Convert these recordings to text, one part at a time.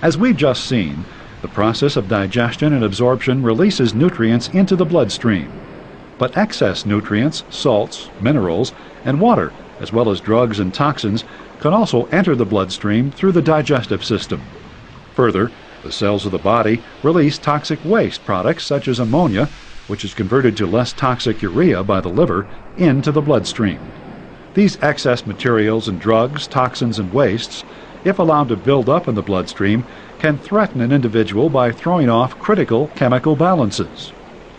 As we've just seen, the process of digestion and absorption releases nutrients into the bloodstream. But excess nutrients, salts, minerals, and water, as well as drugs and toxins, can also enter the bloodstream through the digestive system. Further, the cells of the body release toxic waste products such as ammonia, which is converted to less toxic urea by the liver, into the bloodstream. These excess materials and drugs, toxins, and wastes, if allowed to build up in the bloodstream, can threaten an individual by throwing off critical chemical balances.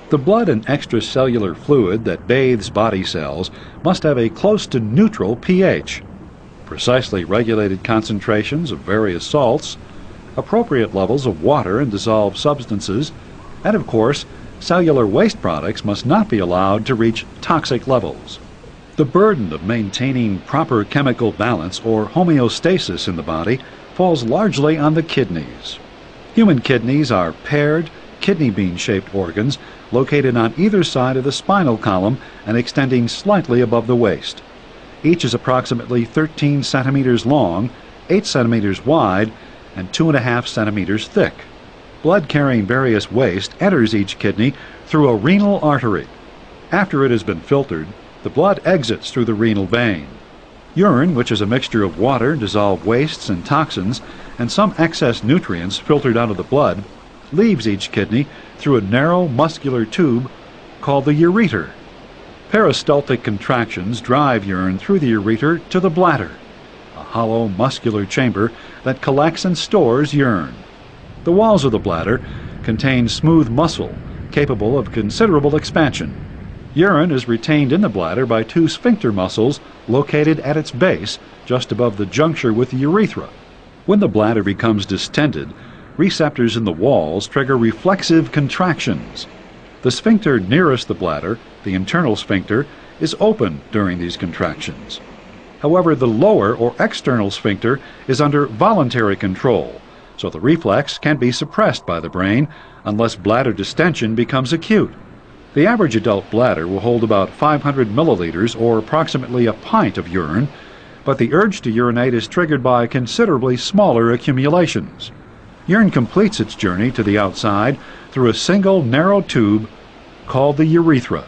The blood and extracellular fluid that bathes body cells must have a close to neutral pH, precisely regulated concentrations of various salts, appropriate levels of water and dissolved substances, and of course, cellular waste products must not be allowed to reach toxic levels. The burden of maintaining proper chemical balance or homeostasis in the body falls largely on the kidneys. Human kidneys are paired, kidney bean-shaped organs located on either side of the spinal column and extending slightly above the waist. Each is approximately 13 centimeters long, 8 centimeters wide, and 2.5 centimeters thick. Blood carrying various waste enters each kidney through a renal artery. After it has been filtered, the blood exits through the renal vein. Urine, which is a mixture of water, dissolved wastes and toxins, and some excess nutrients filtered out of the blood, leaves each kidney through a narrow muscular tube called the ureter. Peristaltic contractions drive urine through the ureter to the bladder, a hollow muscular chamber that collects and stores urine. The walls of the bladder contain smooth muscle capable of considerable expansion. Urine is retained in the bladder by two sphincter muscles located at its base, just above the juncture with the urethra. When the bladder becomes distended, receptors in the walls trigger reflexive contractions. The sphincter nearest the bladder, the internal sphincter, is open during these contractions. However, the lower or external sphincter is under voluntary control, so the reflex can be suppressed by the brain unless bladder distension becomes acute. The average adult bladder will hold about 500 milliliters, or approximately a pint of urine, but the urge to urinate is triggered by considerably smaller accumulations. Urine completes its journey to the outside through a single narrow tube called the urethra.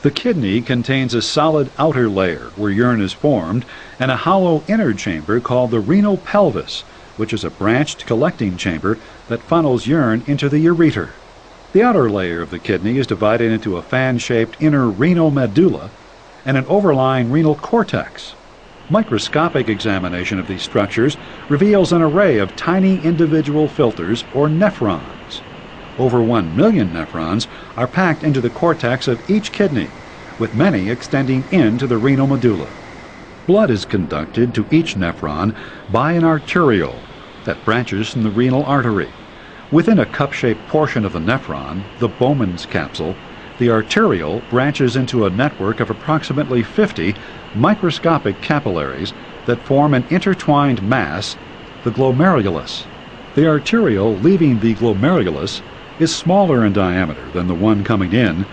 The kidney contains a solid outer layer where urine is formed and a hollow inner chamber called the renal pelvis, which is a branched collecting chamber that funnels urine into the ureter. The outer layer of the kidney is divided into a fan-shaped inner renal medulla and an overlying renal cortex. Microscopic examination of these structures reveals an array of tiny individual filters or nephrons. Over 1 million nephrons are packed into the cortex of each kidney, with many extending into the renal medulla. Blood is conducted to each nephron by an arteriole that branches from the renal artery. Within a cup-shaped portion of the nephron, the Bowman's capsule, the arteriole branches into a network of approximately 50 microscopic capillaries that form an intertwined mass, the glomerulus. The arteriole leaving the glomerulus is smaller in diameter than the one coming in,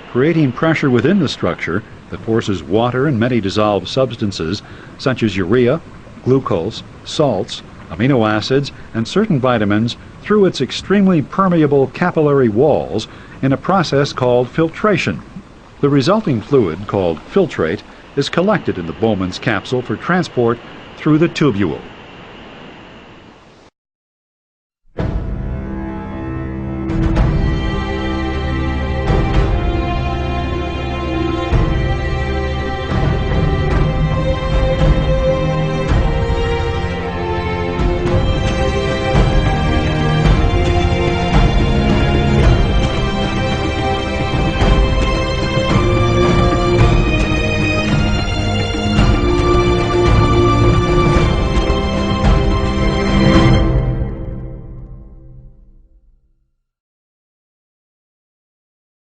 creating pressure within the structure that forces water and many dissolved substances such as urea, glucose, salts, amino acids, and certain vitamins through its extremely permeable capillary walls in a process called filtration. The resulting fluid, called filtrate, is collected in the Bowman's capsule for transport through the tubule.